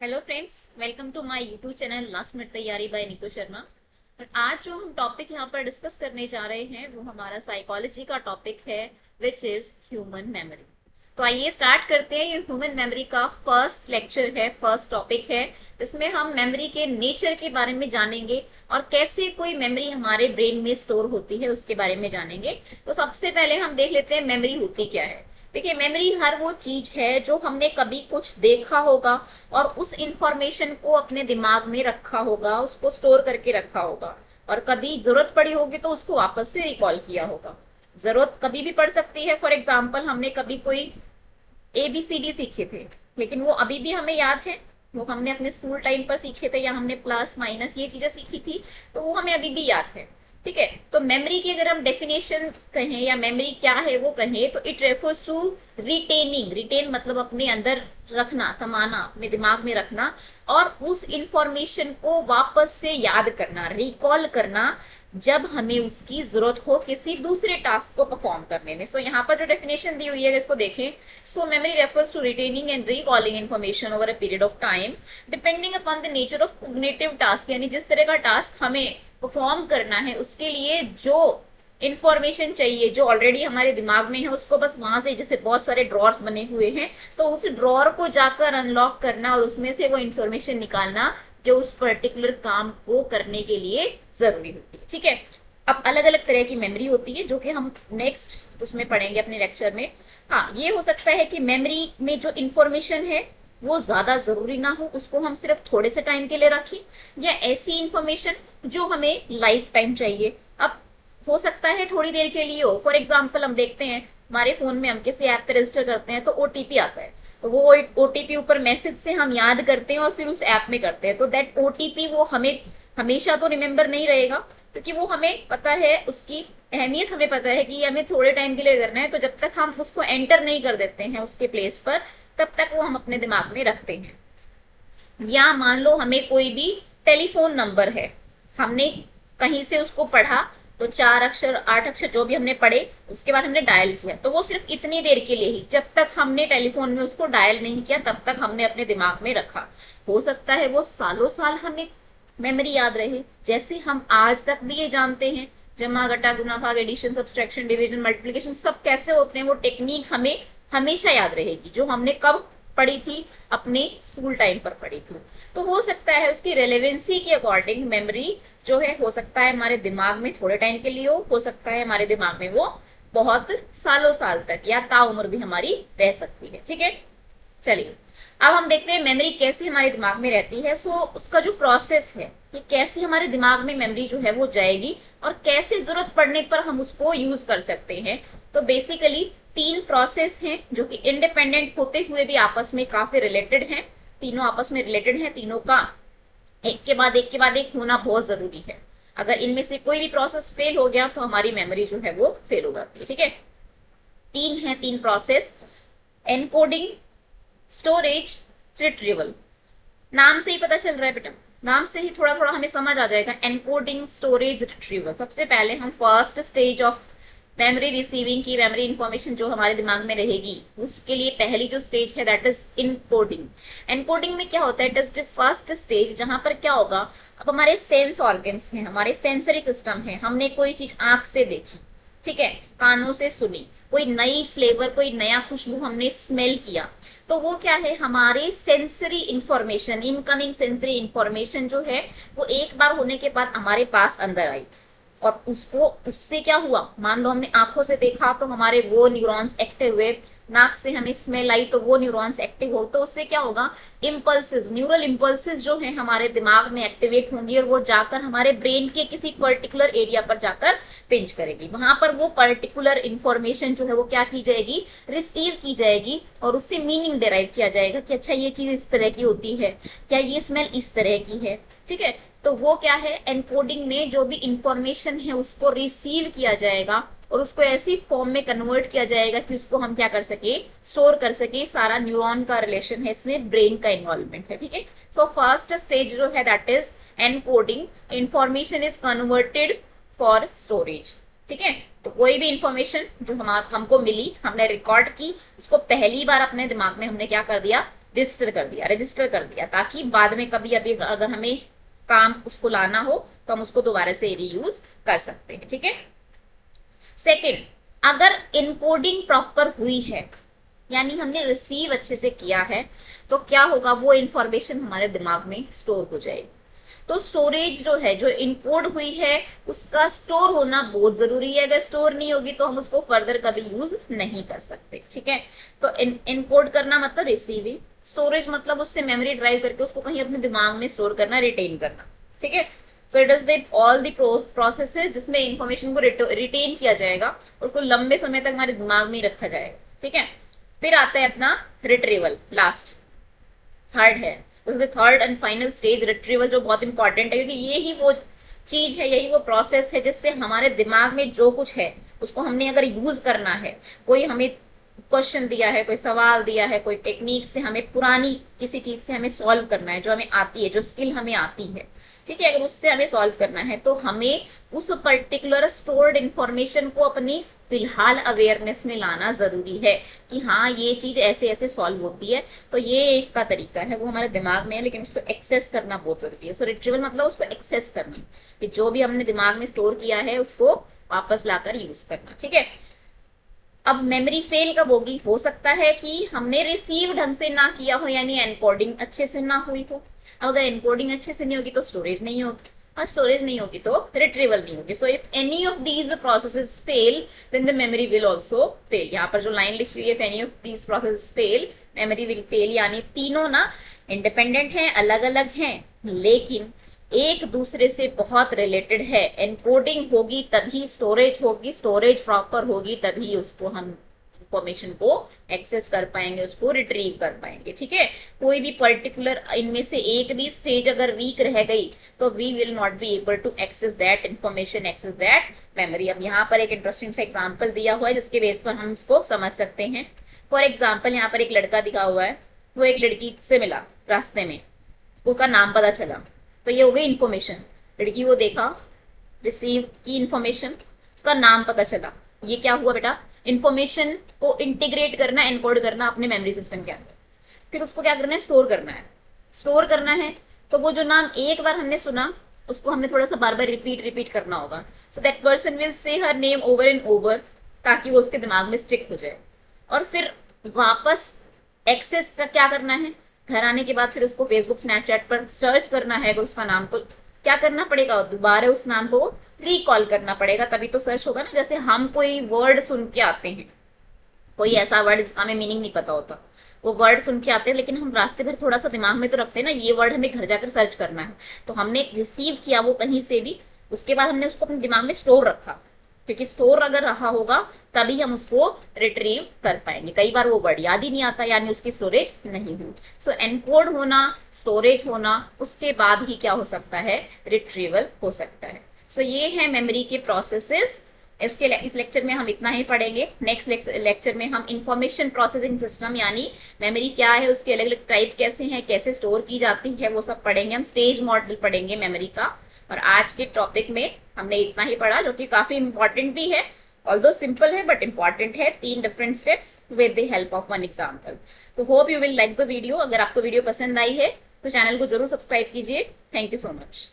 Hello friends, welcome to my YouTube channel last minute तैयारी by Neetu Sharma. और आज जो हम टॉपिक यहाँ पर डिस्कस करने जा रहे हैं वो हमारा साइकोलॉजी का टॉपिक है, विच इज ह्यूमन मेमोरी। तो आइए स्टार्ट करते हैं। ये ह्यूमन मेमोरी का फर्स्ट लेक्चर है, फर्स्ट टॉपिक है, जिसमें हम मेमोरी के नेचर के बारे में जानेंगे और कैसे कोई मेमोरी हमारे ब्रेन में स्टोर होती है उसके बारे में जानेंगे। तो सबसे पहले हम देख लेते हैं मेमोरी होती क्या है। देखिए, मेमोरी हर वो चीज है जो हमने कभी कुछ देखा होगा और उस इंफॉर्मेशन को अपने दिमाग में रखा होगा, उसको स्टोर करके रखा होगा, और कभी जरूरत पड़ी होगी तो उसको वापस से रिकॉल किया होगा। जरूरत कभी भी पड़ सकती है। फॉर एग्जाम्पल, हमने कभी कोई ABCD सीखे थे, लेकिन वो अभी भी हमें याद है। वो हमने अपने स्कूल टाइम पर सीखे थे, या हमने प्लस माइनस ये चीजें सीखी थी, तो वो हमें अभी भी याद है। ठीक है। तो मेमोरी की अगर हम डेफिनेशन कहें या मेमोरी क्या है वो कहें, तो it refers to retaining. Retain मतलब अपने अंदर रखना, समाना, अपने दिमाग में रखना, और उस इंफॉर्मेशन को वापस से याद करना, रिकॉल करना, जब हमें उसकी जरूरत हो किसी दूसरे टास्क को परफॉर्म करने में। सो यहाँ पर जो डेफिनेशन दी हुई है इसको देखें। So memory refers to retaining and recalling information over a period of time depending upon the nature of cognitive task, यानी जिस तरह का टास्क हमें परफॉर्म करना है उसके लिए जो इंफॉर्मेशन चाहिए, जो ऑलरेडी हमारे दिमाग में है, उसको बस वहां से, जैसे बहुत सारे ड्रॉर्स बने हुए हैं, तो उस ड्रॉर को जाकर अनलॉक करना और उसमें से वो इंफॉर्मेशन निकालना जो उस पर्टिकुलर काम को करने के लिए जरूरी होती है। ठीक है। अब अलग अलग तरह की मेमोरी होती है जो कि हम नेक्स्ट उसमें पढ़ेंगे अपने लेक्चर में। हाँ, ये हो सकता है कि मेमोरी में जो इंफॉर्मेशन है वो ज्यादा जरूरी ना हो, उसको हम सिर्फ थोड़े से टाइम के लिए रखें, या ऐसी इंफॉर्मेशन जो हमें लाइफ टाइम चाहिए। अब हो सकता है थोड़ी देर के लिए हो। फॉर एग्जाम्पल, हम देखते हैं हमारे फोन में हम किसी ऐप पे रजिस्टर करते हैं तो OTP आता है, तो वो OTP ऊपर मैसेज से हम याद करते हैं और फिर उस ऐप में करते हैं। तो दैट OTP वो हमें हमेशा तो रिमेम्बर नहीं रहेगा, क्योंकि वो हमें पता है, उसकी अहमियत हमें पता है कि हमें थोड़े टाइम के लिए करना है। तो जब तक हम उसको एंटर नहीं कर देते हैं उसके प्लेस पर, तब तक वो हम अपने दिमाग में रखते हैं। या मान लो हमें कोई भी टेलीफोन नंबर है, हमने कहीं से उसको पढ़ा, तो 4 अक्षर 8 अक्षर जो भी हमने पढ़े, उसके बाद हमने डायल किया, तो वो सिर्फ इतनी देर के लिए ही, जब तक हमने टेलीफोन में उसको डायल नहीं किया तब तक हमने अपने दिमाग में रखा। हो सकता है वो सालों साल हमें मेमोरी याद रहे, जैसे हम आज तक भी ये जानते हैं जमा घटा गुना भाग एडिशन सब्सट्रैक्शन डिवीजन मल्टीप्लिकेशन सब कैसे होते हैं, वो टेक्निक हमें हमेशा याद रहेगी, जो हमने कब पढ़ी थी, अपने स्कूल टाइम पर पढ़ी थी। तो हो सकता है उसकी रेलेवेंसी के अकॉर्डिंग मेमोरी जो है, हो सकता है हमारे दिमाग में थोड़े टाइम के लिए हो सकता है हमारे दिमाग में वो बहुत सालों साल तक या ताउम्र भी हमारी रह सकती है। ठीक है। चलिए, अब हम देखते हैं मेमोरी कैसे हमारे दिमाग में रहती है। सो उसका जो प्रोसेस है कि कैसे हमारे दिमाग में मेमोरी जो है वो जाएगी और कैसे जरूरत पड़ने पर हम उसको यूज कर सकते हैं। तो बेसिकली 3 प्रोसेस हैं जो कि इंडिपेंडेंट होते हुए भी आपस में काफी रिलेटेड हैं। तीनों आपस में रिलेटेड हैं, तीनों का एक के बाद एक के बाद एक होना बहुत जरूरी है। अगर इनमें से कोई भी प्रोसेस फेल हो गया तो हमारी मेमोरी जो है वो फेल हो जाती है। ठीक है। 3 प्रोसेस: एनकोडिंग, स्टोरेज, रिट्रीवल। नाम से ही पता चल रहा है बेटा, नाम से ही थोड़ा थोड़ा हमें समझ आ जाएगा। Encoding, storage, retrieval. सबसे पहले हम first stage of memory receiving की, मेमोरी इंफॉर्मेशन जो हमारे दिमाग में रहेगी उसके लिए पहली जो स्टेज है दैट इज इनकोडिंग। एनकोडिंग में क्या होता है, it is the first stage जहां पर क्या होगा, अब हमारे सेंस ऑर्गन्स हैं, हमारे सेंसरी सिस्टम है, हमने कोई चीज आंख से देखी, ठीक है, कानों से सुनी, कोई नई फ्लेवर, कोई नया खुशबू हमने स्मेल किया, तो वो क्या है, हमारे sensory information, incoming sensory information जो है वो एक बार होने के बाद हमारे पास अंदर आई, और उसको उससे क्या हुआ, मान लो हमने आंखों से देखा तो हमारे वो न्यूरॉन्स एक्टिव हुए, नाक से हमें स्मेल आई तो वो न्यूरॉन्स एक्टिव हो, तो उससे क्या होगा, इम्पल्सेस, न्यूरल इम्पल्सेस जो है हमारे दिमाग में एक्टिवेट होंगी और वो जाकर हमारे ब्रेन के किसी पर्टिकुलर एरिया पर जाकर पिंच करेगी। वहां पर वो पर्टिकुलर इंफॉर्मेशन जो है वो क्या की जाएगी, रिसीव की जाएगी, और उससे मीनिंग डिराइव किया जाएगा कि अच्छा ये चीज इस तरह की होती है, क्या ये स्मेल इस तरह की है। ठीक है। तो वो क्या है, एनकोडिंग में जो भी इंफॉर्मेशन है उसको रिसीव किया जाएगा और उसको ऐसी फॉर्म में कन्वर्ट किया जाएगा कि उसको हम क्या कर सके, स्टोर कर सके। सारा न्यूरॉन का रिलेशन है इसमें, ब्रेन का इन्वॉल्वमेंट है। ठीक है। सो फर्स्ट स्टेज जो है that is encoding, information is converted for storage. ठीक है। तो कोई भी इंफॉर्मेशन जो हमको मिली, हमने रिकॉर्ड की, उसको पहली बार अपने दिमाग में हमने क्या कर दिया, रजिस्टर कर दिया, ताकि बाद में कभी अभी अगर हमें काम उसको लाना हो तो हम उसको दोबारा से रीयूज कर सकते हैं। ठीक है। सेकंड, अगर इनकोडिंग प्रॉपर हुई है, यानी हमने रिसीव अच्छे से किया है, तो क्या होगा, वो इंफॉर्मेशन हमारे दिमाग में स्टोर हो जाएगी। तो स्टोरेज जो है, जो इनकोड हुई है, उसका स्टोर होना बहुत जरूरी है। अगर स्टोर नहीं होगी तो हम उसको फर्दर कभी यूज नहीं कर सकते। ठीक है। तो इनकोड करना मतलब रिसीविंग, स्टोरेज मतलब उससे मेमोरी ड्राइव करके उसको कहीं अपने दिमाग में स्टोर करना, रिटेन करना। ठीक है। So it is that all the processes जिसमें इंफॉर्मेशन को रिटेन किया जाएगा और उसको लंबे समय तक हमारे दिमाग में ही रखा जाएगा। ठीक है। फिर आता है अपना रिट्रीवल, लास्ट थर्ड है, third and final stage retrieval, जो बहुत इंपॉर्टेंट है, क्योंकि ये ही वो चीज है, यही वो प्रोसेस है जिससे हमारे दिमाग में जो कुछ है उसको हमने अगर यूज करना है, कोई हमें क्वेश्चन दिया है, कोई सवाल दिया है, कोई टेक्निक से हमें पुरानी किसी चीज से हमें सॉल्व करना है, जो हमें आती है, जो स्किल हमें आती है, ठीक है, अगर उससे हमें सॉल्व करना है तो हमें उस पर्टिकुलर स्टोर्ड इंफॉर्मेशन को अपनी फिलहाल अवेयरनेस में लाना जरूरी है कि हाँ ये चीज ऐसे ऐसे सॉल्व होती है, तो ये इसका तरीका है, वो हमारे दिमाग में है, लेकिन उसको एक्सेस करना बहुत जरूरी है। सो रिट्रीवल मतलब उसको एक्सेस करना, कि जो भी हमने दिमाग में स्टोर किया है उसको वापस लाकर यूज करना। ठीक है। अब मेमोरी फेल कब होगी, हो सकता है कि हमने रिसीव ढंग से ना किया हो, यानी एनकोडिंग अच्छे से ना हुई हो। अब अगर एनकोडिंग अच्छे से नहीं होगी तो स्टोरेज नहीं होगी, और स्टोरेज नहीं होगी तो रिट्रीवल नहीं होगी। So if any of these processes fail then the memory will also fail. यहाँ पर जो लाइन लिखी हुई है, if any of these processes fail memory will fail, यानी तीनों ना इंडिपेंडेंट हैं, अलग अलग हैं, लेकिन एक दूसरे से बहुत रिलेटेड है। एनकोडिंग होगी तभी स्टोरेज होगी, स्टोरेज प्रॉपर होगी तभी उसको हम इंफॉर्मेशन को एक्सेस कर पाएंगे, उसको रिट्रीव कर पाएंगे। ठीक है। कोई भी पर्टिकुलर इनमें से एक भी स्टेज अगर वीक रह गई तो we will not be able to access that information, access that memory. अब यहाँ पर एक इंटरेस्टिंग सा एग्जाम्पल दिया हुआ है जिसके बेस पर हम इसको समझ सकते हैं। फॉर एग्जाम्पल, यहाँ पर एक लड़का दिखा हुआ है, वो एक लड़की से मिला रास्ते में, उसका नाम पता चला, तो ये हो गई इन्फॉर्मेशन। लड़की को देखा, रिसीव की इन्फॉर्मेशन, उसका नाम पता चला, ये क्या हुआ बेटा, इन्फॉर्मेशन को इंटीग्रेट करना, एनकोड करना अपने मेमोरी सिस्टम के अंदर। फिर उसको क्या करना है, स्टोर करना है। स्टोर करना है तो वो जो नाम एक बार हमने सुना उसको हमने थोड़ा सा बार बार रिपीट करना होगा। So that person will say her name over and over, ताकि वो उसके दिमाग में स्टिक हो जाए। और फिर वापस एक्सेस का क्या करना है, घर आने के बाद फिर उसको फेसबुक स्नैपचैट पर सर्च करना है अगर उसका नाम, तो क्या करना पड़ेगा, दोबारा उस नाम को रिकॉल करना पड़ेगा, तभी तो सर्च होगा ना। जैसे हम कोई वर्ड सुन के आते हैं, कोई ऐसा वर्ड जिसका हमें मीनिंग नहीं पता होता, वो वर्ड सुन के आते हैं, लेकिन हम रास्ते भर थोड़ा सा दिमाग में तो रखते हैं ना, ये वर्ड हमें घर जाकर सर्च करना है, तो हमने रिसीव किया वो कहीं से भी, उसके बाद हमने उसको अपने दिमाग में स्टोर रखा, क्योंकि स्टोर अगर रहा होगा तभी हम उसको रिट्रीव कर पाएंगे। कई बार वो वर्ड याद ही नहीं आता, यानी उसकी स्टोरेज नहीं हुई। सो एनकोड होना, स्टोरेज होना, उसके बाद ही क्या हो सकता है, रिट्रीवल हो सकता है। सो ये है मेमोरी के प्रोसेसेस। इस लेक्चर में हम इतना ही पढ़ेंगे। नेक्स्ट लेक्चर में हम इंफॉर्मेशन प्रोसेसिंग सिस्टम, यानी मेमोरी क्या है, उसके अलग अलग टाइप कैसे हैं, कैसे स्टोर की जाती है, वो सब पढ़ेंगे। हम स्टेज मॉडल पढ़ेंगे मेमोरी का। और आज के टॉपिक में हमने इतना ही पढ़ा, जो कि काफी इंपॉर्टेंट भी है, ऑल्दो सिंपल है बट इंपॉर्टेंट है। 3 different steps with the help of 1 example. तो hope you will like the video. अगर आपको वीडियो पसंद आई है तो चैनल को जरूर सब्सक्राइब कीजिए। Thank you so much.